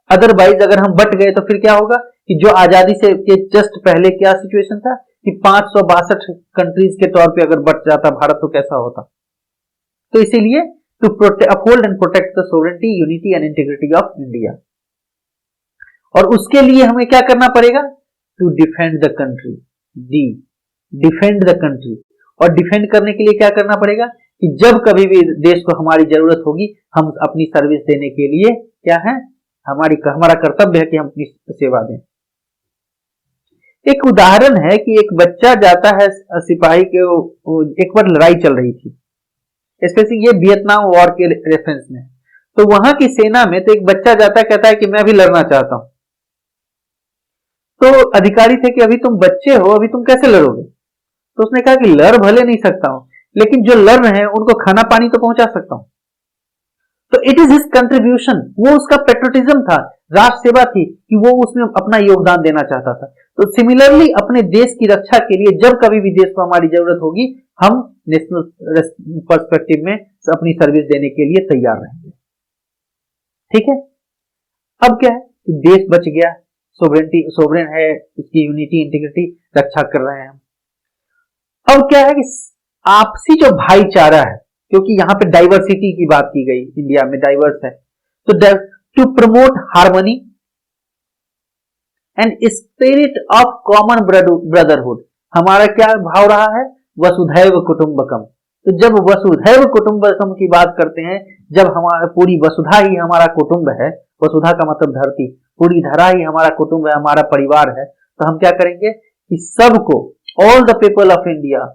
S1: अदरवाइज अगर हम बट गए तो फिर क्या होगा? कि जो आजादी से के जस्ट पहले क्या सिचुएशन था कि 562 कंट्रीज के तौर पे अगर बट जाता भारत तो कैसा होता। तो इसीलिए to uphold and protect the sovereignty, unity and integrity of India. और उसके लिए हमें क्या करना पड़ेगा? To defend the country. D, defend the country. और डिफेंड करने के लिए क्या करना पड़ेगा? कि जब कभी भी देश को हमारी जरूरत होगी हम अपनी सर्विस देने के लिए क्या है? हमारा कर्तव्य है कि हम अपनी सेवा दें। एक उदाहरण है कि एक बच्चा जाता है सिपाही के, एक बार लड़ाई चल रही थी, स्पेशली ये वियतनाम वॉर के रेफरेंस में। तो वहां की सेना में तो एक बच्चा जाता है, कहता है कि मैं भी लड़ना चाहता हूं। तो अधिकारी थे कि अभी तुम बच्चे हो, अभी तुम कैसे लड़ोगे? तो उसने कहा कि लड़ भले नहीं सकता हूं, लेकिन जो लड़ रहे हैं उनको खाना पानी तो पहुंचा सकता हूं। तो इट इज हिज कंट्रीब्यूशन, वो उसका पेट्रोटिज्म था, राष्ट्र सेवा थी कि वो उसमें अपना योगदान देना चाहता था। तो सिमिलरली अपने देश की रक्षा के लिए जब कभी भी देश को हमारी जरूरत होगी हम नेशनल पर्सपेक्टिव में अपनी सर्विस देने के लिए तैयार रहेंगे। ठीक है, अब क्या है कि देश बच गया, सोवरेन है, उसकी यूनिटी इंटीग्रिटी रक्षा कर रहे हैं हम। अब क्या है कि आपसी जो भाईचारा है, क्योंकि यहां पे डाइवर्सिटी की बात की गई, इंडिया में डाइवर्स है, तो to promote harmony and spirit of common brotherhood. हमारा क्या भाव रहा है? वसुधैव कुटुंबकम। तो जब वसुधैव कुटुंबकम की बात करते हैं, जब हमारा पूरी वसुधा ही हमारा कुटुंब है, वसुधा का मतलब धरती, पूरी धरा ही हमारा कुटुंब है, हमारा परिवार है, तो हम क्या करेंगे कि सबको, all the people of India,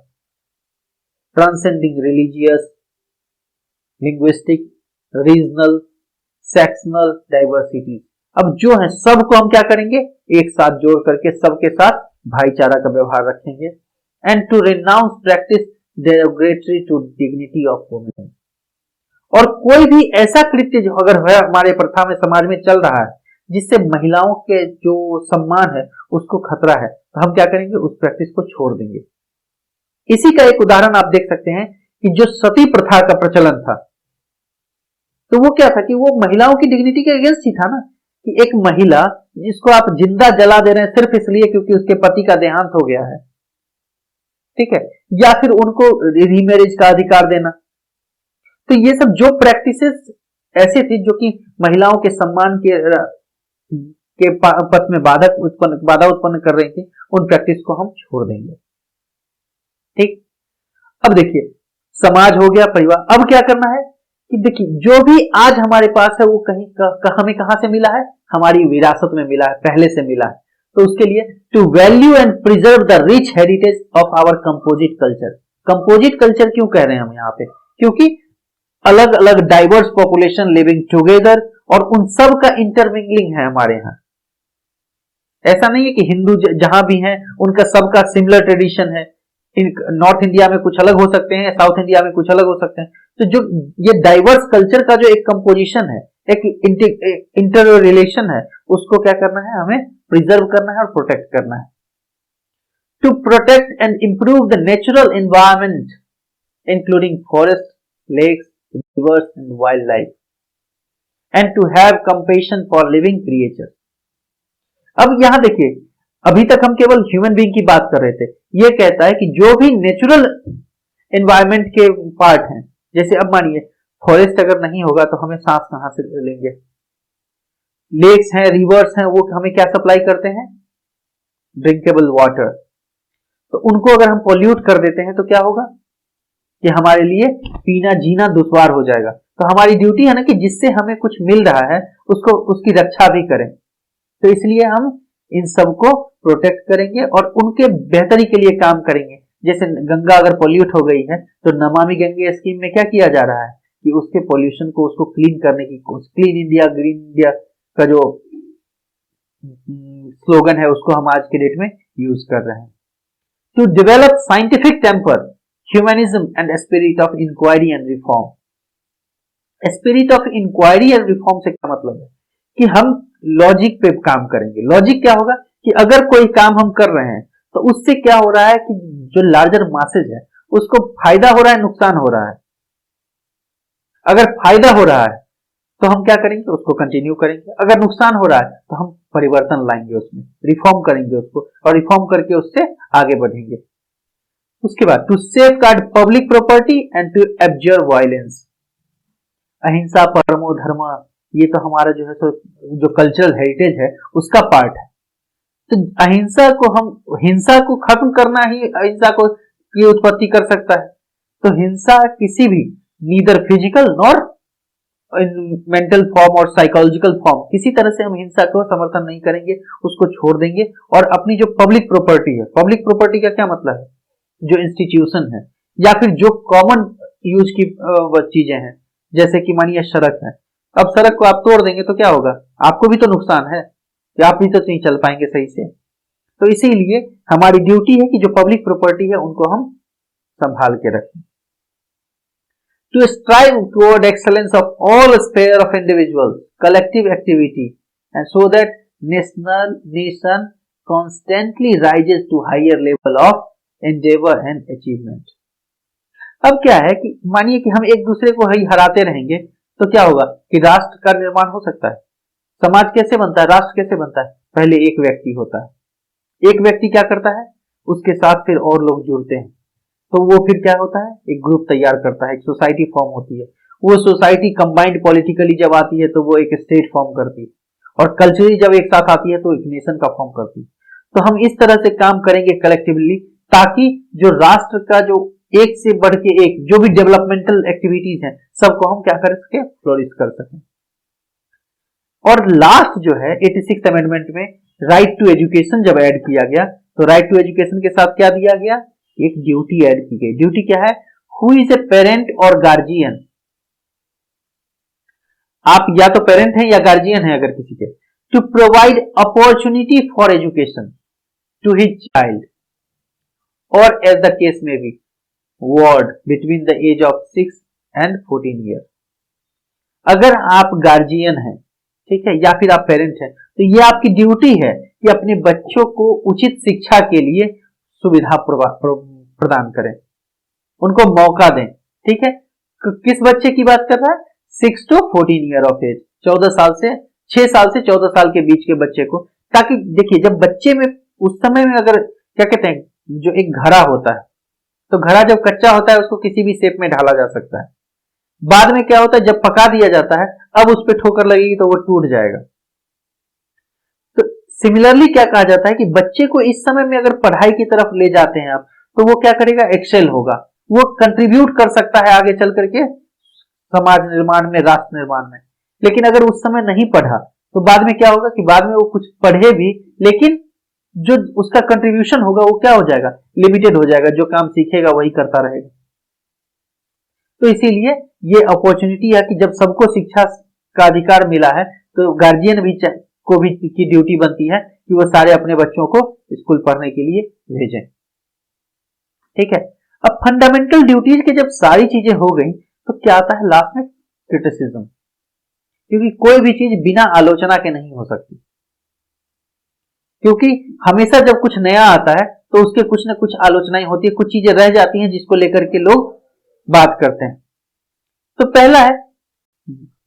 S1: transcending religious, linguistic, regional, sectional diversity, अब जो है सबको हम क्या करेंगे? एक साथ जोड़ करके सबके साथ भाईचारा का व्यवहार रखेंगे। And to renounce practice derogatory to dignity of women. और कोई भी ऐसा कृत्य जो अगर हमारे प्रथा में समाज में चल रहा है जिससे महिलाओं के जो सम्मान है उसको खतरा है, तो हम क्या करेंगे? उस प्रैक्टिस को छोड़ देंगे। इसी का एक उदाहरण आप देख सकते हैं कि जो सती प्रथा का प्रचलन था, तो वो क्या था कि वो महिलाओं की डिग्निटी के अगेंस्ट ही था ना, कि एक महिला जिसको आप जिंदा जला दे रहे हैं सिर्फ इसलिए क्योंकि उसके पति का देहांत हो गया है, ठीक है, या फिर उनको रीमैरिज का अधिकार देना। तो ये सब जो प्रैक्टिसेस ऐसे थी जो कि महिलाओं के सम्मान के पथ में बाधा उत्पन्न कर रही थी, उन प्रैक्टिस को हम छोड़ देंगे। ठीक, अब देखिए समाज हो गया, परिवार। अब क्या करना है कि देखिए जो भी आज हमारे पास है वो हमें कहां से मिला है, हमारी विरासत में मिला है, पहले से मिला है। तो उसके लिए to value and preserve the rich heritage of our composite culture. Composite culture क्यों कह रहे हैं हम यहाँ पे, क्योंकि अलग अलग डाइवर्स पॉपुलेशन लिविंग टुगेदर, और उन सब का इंटरमिंगलिंग है हमारे यहाँ। ऐसा नहीं है कि हिंदू जहां भी हैं उनका सबका सिमिलर ट्रेडिशन है। नॉर्थ इंडिया में कुछ अलग हो सकते हैं, साउथ इंडिया में कुछ अलग हो सकते हैं। तो जो ये डाइवर्स कल्चर का जो एक कंपोजिशन है, एक इंटर रिलेशन है, उसको क्या करना है, हमें प्रिजर्व करना है और प्रोटेक्ट करना है। To protect and improve the natural environment including forest, lakes, rivers and wild life, and to have compassion for living creature. अब यहां देखिए, अभी तक हम केवल ह्यूमन बीइंग की बात कर रहे थे। ये कहता है कि जो भी नेचुरल एनवायरमेंट के पार्ट हैं, जैसे अब मानिए फॉरेस्ट अगर नहीं होगा तो हमें सांस कहां से लेंगे, लेक्स हैं, रिवर्स हैं, वो हमें क्या सप्लाई करते हैं, ड्रिंकेबल वाटर। तो उनको अगर हम पॉल्यूट कर देते हैं तो क्या होगा कि हमारे लिए पीना जीना दुश्वार हो जाएगा। तो हमारी ड्यूटी है ना कि जिससे हमें कुछ मिल रहा है उसको उसकी रक्षा भी करें। तो इसलिए हम इन सबको प्रोटेक्ट करेंगे और उनके बेहतरी के लिए काम करेंगे। जैसे गंगा अगर पॉल्यूट हो गई है तो नमामि गंगे स्कीम में क्या किया जा रहा है कि उसके पॉल्यूशन को, उसको क्लीन करने की कोशिश, क्लीन इंडिया ग्रीन इंडिया का जो स्लोगन है उसको हम आज के डेट में यूज कर रहे हैं। To develop scientific temper, humanism and spirit of inquiry and reform. Spirit of inquiry and reform से क्या मतलब है कि हम लॉजिक पे काम करेंगे। लॉजिक क्या होगा कि अगर कोई काम हम कर रहे हैं तो उससे क्या हो रहा है कि जो लार्जर मासेज है उसको फायदा हो रहा है, नुकसान हो रहा है। अगर फायदा हो रहा है तो हम क्या करेंगे, उसको कंटिन्यू करेंगे। अगर नुकसान हो रहा है तो हम परिवर्तन लाएंगे, उसमें रिफॉर्म करेंगे उसको, और रिफॉर्म करके उससे आगे बढ़ेंगे। उसके बाद to safeguard public property and to abjure violence. अहिंसा परमो धर्म, ये तो हमारा जो है जो कल्चरल हेरिटेज है उसका पार्ट है। तो अहिंसा को हम, हिंसा को खत्म करना ही अहिंसा को की उत्पत्ति कर सकता है। तो हिंसा किसी भी, neither physical nor mental form और साइकोलॉजिकल फॉर्म, किसी तरह से हम हिंसा को समर्थन नहीं करेंगे, उसको छोड़ देंगे। और अपनी जो पब्लिक प्रॉपर्टी है, पब्लिक प्रॉपर्टी का क्या मतलब है, जो इंस्टीट्यूशन है या फिर जो कॉमन यूज की चीजें हैं, जैसे कि मानिए सड़क है। अब सड़क को आप तोड़ देंगे तो क्या होगा, आपको भी तो नुकसान है कि आप भी तो नहीं चल पाएंगे सही से। तो इसीलिए हमारी ड्यूटी है कि जो पब्लिक प्रॉपर्टी है उनको हम संभाल के रखें। To strive toward excellence of all sphere of individual collective activity and so that nation constantly rises to higher level of endeavour and achievement. अब क्या है कि मानिए कि हम एक दूसरे को हराते रहेंगे तो क्या होगा कि राष्ट्र का निर्माण हो सकता है। समाज कैसे बनता है, राष्ट्र कैसे बनता है, पहले एक व्यक्ति होता है। एक व्यक्ति क्या करता है, उसके साथ फिर और लोग जुड़ते हैं, तो वो फिर क्या होता है, एक ग्रुप तैयार करता है, एक सोसाइटी फॉर्म होती है। वो सोसाइटी कंबाइंड पॉलिटिकली जब आती है तो वो एक स्टेट फॉर्म करती है, और कल्चरली जब एक साथ आती है तो एक नेशन का फॉर्म करती है। तो हम इस तरह से काम करेंगे कलेक्टिवली, ताकि जो राष्ट्र का जो एक से बढ़ के एक जो भी डेवलपमेंटल एक्टिविटीज हैं सबको हम क्या कर सके, फ्लोरिश कर सकें। और लास्ट जो है 86 अमेंडमेंट में राइट टू एजुकेशन जब ऐड किया गया तो राइट टू एजुकेशन के साथ क्या दिया गया, एक ड्यूटी ऐड की गई। ड्यूटी क्या है, हु इज ए पेरेंट और गार्जियन, आप या तो पेरेंट हैं या गार्जियन हैं अगर किसी के, to provide opportunity for education to his child और as the case may be ward between the age of 6 and 14 years। अगर आप गार्जियन हैं, ठीक है, या फिर आप पेरेंट हैं, तो ये आपकी ड्यूटी है कि अपने बच्चों को उचित शिक्षा के लिए सुविधा प्रदान करें, उनको मौका दें। ठीक है, किस बच्चे की बात कर रहा है, 6 to 14 ईयर ऑफ एज, 6 साल से 14 साल के बीच के बच्चे को। ताकि देखिए जब बच्चे में उस समय में अगर क्या कहते हैं, जो एक घड़ा होता है, तो घड़ा जब कच्चा होता है उसको किसी भी शेप में ढाला जा सकता है। बाद में क्या होता है, जब पका दिया जाता है अब उस पर ठोकर लगेगी तो वो टूट जाएगा। सिमिलरली क्या कहा जाता है कि बच्चे को इस समय में अगर पढ़ाई की तरफ ले जाते हैं आप, तो वो क्या करेगा, एक्सेल होगा, वो कंट्रीब्यूट कर सकता है आगे चल करके समाज निर्माण में, राष्ट्र निर्माण में। लेकिन अगर उस समय नहीं पढ़ा तो बाद में क्या होगा कि बाद में वो कुछ पढ़े भी, लेकिन जो उसका कंट्रीब्यूशन होगा वो क्या हो जाएगा, लिमिटेड हो जाएगा, जो काम सीखेगा वही करता रहेगा। तो इसीलिए ये अपॉर्चुनिटी है कि जब सबको शिक्षा का अधिकार मिला है तो गार्जियन भी को भी की ड्यूटी बनती है कि वो सारे अपने बच्चों को स्कूल पढ़ने के लिए भेजें। ठीक है, अब फंडामेंटल ड्यूटीज के जब सारी चीजें हो गई तो क्या आता है लास्ट में, क्रिटिसिज्म। क्योंकि कोई भी चीज बिना आलोचना के नहीं हो सकती, क्योंकि हमेशा जब कुछ नया आता है तो उसके कुछ ना कुछ आलोचनाएं होती है, कुछ चीजें रह जाती हैं जिसको लेकर के लोग बात करते हैं। तो पहला है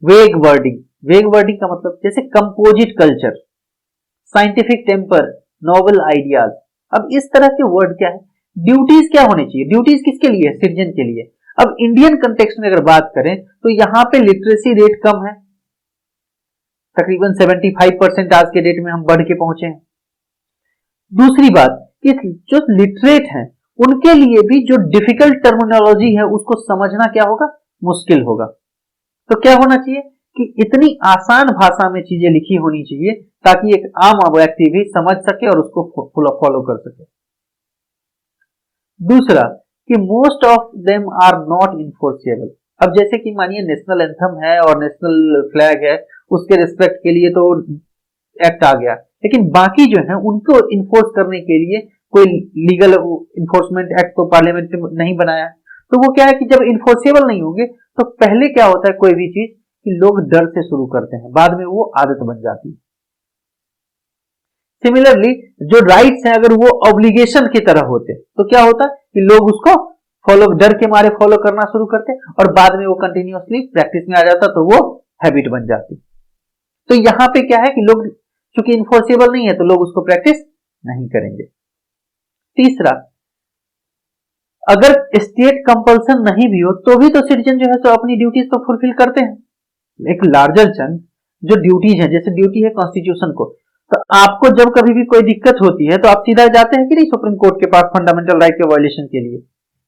S1: वेग वर्डिंग। वेग वर्डिंग का मतलब जैसे composite culture, scientific temper, noble ideas. अब इस तरह के वर्ड क्या है, ड्यूटीज क्या होनी चाहिए, ड्यूटीज किसके लिए, सिटीजन के लिए। अब इंडियन कंटेक्स्ट में अगर बात करें तो यहां पे लिटरेसी रेट कम है, तकरीबन 75% आज के डेट में हम बढ़ के पहुंचे हैं। दूसरी बात कि जो लिटरेट हैं उनके लिए भी जो डिफिकल्ट टर्मिनोलॉजी है उसको समझना क्या होगा, मुश्किल होगा। तो क्या होना चाहिए कि इतनी आसान भाषा में चीजें लिखी होनी चाहिए ताकि एक आम व्यक्ति भी समझ सके और उसको फॉलो कर सके। दूसरा कि most of them are not enforceable. अब जैसे कि मानिए नेशनल एंथम है और नेशनल फ्लैग है, उसके रिस्पेक्ट के लिए तो एक्ट आ गया, लेकिन बाकी जो है उनको इन्फोर्स करने के लिए कोई लीगल इन्फोर्समेंट एक्ट तो पार्लियामेंट ने नहीं बनाया। तो वो क्या है कि जब इन्फोर्सेबल नहीं होंगे तो पहले क्या होता है कोई भी चीज कि लोग डर से शुरू करते हैं, बाद में वो आदत बन जाती है। सिमिलरली जो राइट्स हैं अगर वो ऑब्लिगेशन की तरह होते तो क्या होता कि लोग उसको फॉलो, डर के मारे फॉलो करना शुरू करते और बाद में वो कंटिन्यूअसली प्रैक्टिस में आ जाता तो वो हैबिट बन जाती। तो यहां पे क्या है कि लोग चूंकि इन्फोर्सेबल नहीं है तो लोग उसको प्रैक्टिस नहीं करेंगे। तीसरा, अगर स्टेट कंपल्सन नहीं भी हो तो भी तो सिटीजन जो है तो अपनी ड्यूटीज तो फुलफिल करते हैं। एक लार्जर चंक जो ड्यूटीज है, जैसे ड्यूटी है कॉन्स्टिट्यूशन को, तो आपको जब कभी भी कोई दिक्कत होती है तो आप सीधा जाते हैं कि नहीं सुप्रीम कोर्ट के पास फंडामेंटल राइट के वायलेशन के लिए,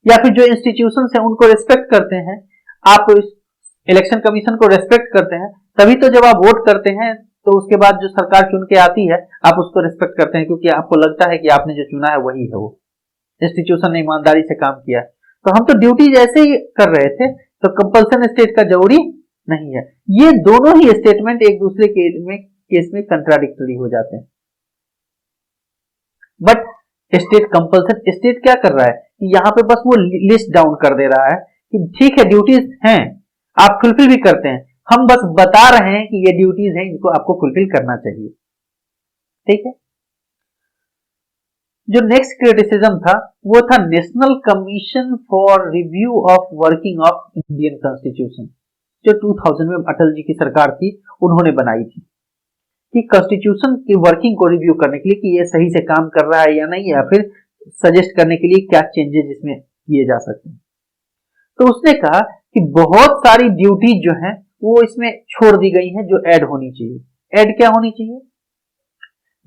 S1: या फिर जो इंस्टीट्यूशन है उनको रेस्पेक्ट करते हैं, आप इलेक्शन कमीशन को रेस्पेक्ट करते हैं, तभी तो जब आप वोट करते हैं तो उसके बाद जो सरकार चुन के आती है आप उसको रेस्पेक्ट करते हैं, क्योंकि आपको लगता है कि आपने जो चुना है वही है, वो इंस्टीट्यूशन ने ईमानदारी से काम किया। तो हम तो ड्यूटी जैसे ही कर रहे थे, तो कंपल्सन स्टेट का जरूरी नहीं है। ये दोनों ही स्टेटमेंट एक दूसरे केस में कंट्राडिक्टरी हो जाते हैं। बट स्टेट कंपल्सन, स्टेट क्या कर रहा है कि यहां पे बस वो लिस्ट डाउन कर दे रहा है कि ठीक है ड्यूटीज हैं, आप फुलफिल भी करते हैं, हम बस बता रहे हैं कि ये ड्यूटीज हैं, इनको आपको फुलफिल करना चाहिए। ठीक है, जो नेक्स्ट क्रिटिसिज्म था वो था national commission for review of working of Indian constitution, जो 2000 में अटल जी की सरकार थी उन्होंने बनाई थी कि कॉन्स्टिट्यूशन की वर्किंग को रिव्यू करने के लिए कि ये सही से काम कर रहा है या नहीं, या फिर सजेस्ट करने के लिए क्या चेंजेस इसमें किए जा सकते हैं। तो उसने कहा कि बहुत सारी ड्यूटीज जो हैं वो इसमें छोड़ दी गई हैं जो ऐड होनी चाहिए। ऐड क्या होनी चाहिए,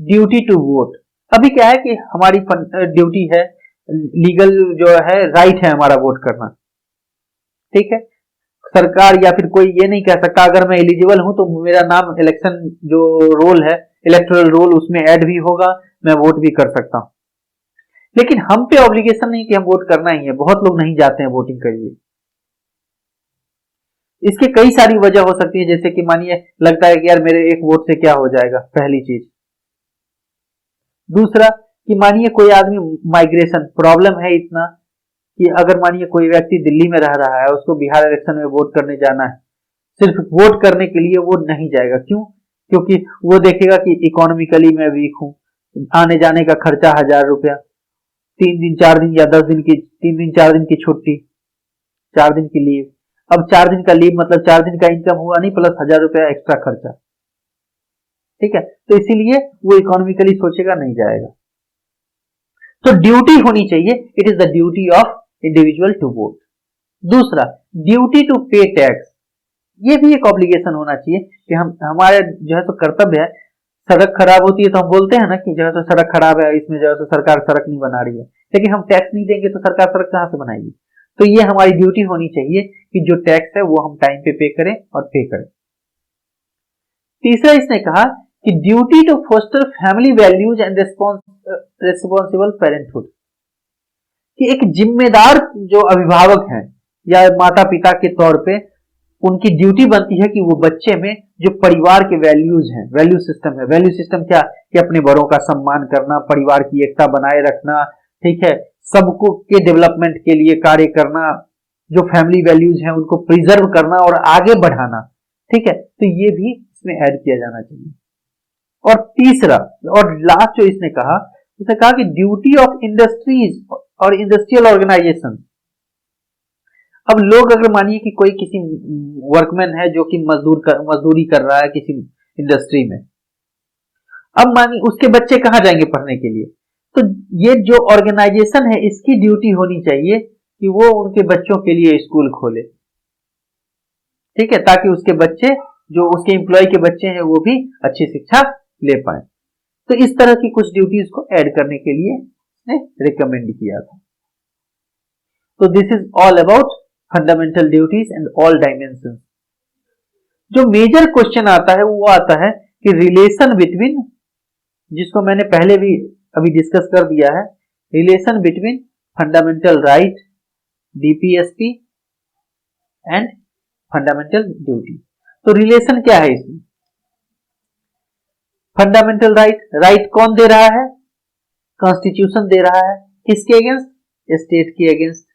S1: ड्यूटी टू वोट। अभी क्या है कि हमारी ड्यूटी है, लीगल जो है राइट है हमारा वोट करना, ठीक है, सरकार या फिर कोई ये नहीं कह सकता अगर मैं एलिजिबल हूं तो मेरा नाम इलेक्शन जो रोल है, इलेक्टोरल रोल, उसमें ऐड भी होगा, मैं वोट भी कर सकता हूं। लेकिन हम पे ऑब्लिगेशन नहीं कि हम वोट करना ही है, बहुत लोग नहीं जाते हैं वोटिंग के लिए। इसके कई सारी वजह हो सकती है, जैसे कि मानिए लगता है कि यार मेरे एक वोट से क्या हो जाएगा, पहली चीज। दूसरा कि मानिए कोई आदमी माइग्रेशन प्रॉब्लम है इतना कि अगर मानिए कोई व्यक्ति दिल्ली में रह रहा है, उसको बिहार इलेक्शन में वोट करने जाना है, सिर्फ वोट करने के लिए वो नहीं जाएगा। क्यों? क्योंकि वो देखेगा कि इकोनॉमिकली मैं वीक हूं, आने जाने का खर्चा 1000 रुपया, 3 दिन 4 दिन या 10 दिन की, 3 दिन 4 दिन की छुट्टी, 4 दिन की लीव। अब 4 दिन का लीव मतलब 4 दिन का इनकम हुआ नहीं, प्लस 1000 रुपया एक्स्ट्रा खर्चा। ठीक है, तो इसीलिए वो इकोनॉमिकली सोचेगा, नहीं जाएगा। तो ड्यूटी होनी चाहिए, it is the duty of individual to vote. दूसरा, ड्यूटी टू पे टैक्स, ये भी एक ऑब्लिगेशन होना चाहिए कि हम, हमारे जो है तो कर्तव्य है सड़क खराब होती है तो हम बोलते हैं ना कि जो है तो सड़क खराब है, इसमें जो है तो सरकार सड़क नहीं बना रही है, लेकिन हम टैक्स नहीं देंगे तो सरकार सड़क कहाँ से बनाएगी? तो ये हमारी ड्यूटी होनी चाहिए कि जो टैक्स है वो हम टाइम पे करें और पे करें। तीसरा इसने कहा कि duty to foster family values and responsible parenthood, कि एक जिम्मेदार जो अभिभावक हैं या माता पिता के तौर पे उनकी ड्यूटी बनती है कि वो बच्चे में जो परिवार के वैल्यूज हैं, वैल्यू सिस्टम है, वैल्यू सिस्टम क्या कि अपने बड़ों का सम्मान करना, परिवार की एकता बनाए रखना, ठीक है, सबको के डेवलपमेंट के लिए कार्य करना, जो फैमिली वैल्यूज हैं उनको प्रिजर्व करना और आगे बढ़ाना, ठीक है, तो ये भी इसमें ऐड किया जाना चाहिए। और तीसरा और लास्ट जो इसने कहा, उसने कहा कि ड्यूटी ऑफ इंडस्ट्रीज और इंडस्ट्रियल ऑर्गेनाइजेशन। अब लोग अगर मानिए कि कोई किसी वर्कमैन है जो कि मजदूरी कर रहा है किसी इंडस्ट्री में, अब मानिए उसके बच्चे कहाँ जाएंगे पढ़ने के लिए, तो ये जो ऑर्गेनाइजेशन है इसकी ड्यूटी होनी चाहिए कि वो उनके बच्चों के लिए स्कूल खोले, ठीक है, ताकि उसके बच्चे जो उसके एम्प्लॉय के बच्चे हैं वो भी अच्छी शिक्षा ले पाए। तो इस तरह की कुछ ड्यूटीज को ऐड करने के लिए ने रिकमेंड किया था। तो this is all about fundamental duties and all dimensions. जो मेजर क्वेश्चन आता है वो आता है कि रिलेशन बिटवीन, जिसको मैंने पहले भी अभी डिस्कस कर दिया है, relation between fundamental right, DPSP and fundamental duty. तो रिलेशन क्या है इसमें? फंडामेंटल राइट, राइट कौन दे रहा है? कॉन्स्टिट्यूशन दे रहा है, किसके अगेंस्ट? स्टेट के अगेंस्ट,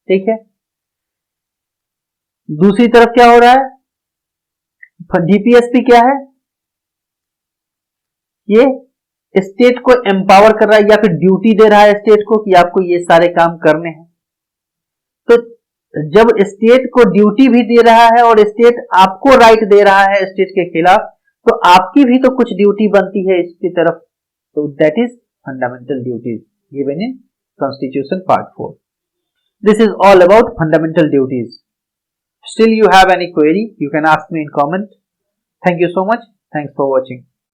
S1: ठीक है। दूसरी तरफ क्या हो रहा है? डीपीएसपी क्या है? ये स्टेट को एम्पावर कर रहा है या फिर ड्यूटी दे रहा है स्टेट को कि आपको ये सारे काम करने हैं। तो जब स्टेट को ड्यूटी भी दे रहा है और स्टेट आपको राइट दे रहा है स्टेट के खिलाफ, तो आपकी भी तो कुछ ड्यूटी बनती है इसकी तरफ। तो that is fundamental duties given in constitution part 4। This is all about fundamental duties. Still you have any query, you can ask me in comment. Thank you so much. Thanks for watching.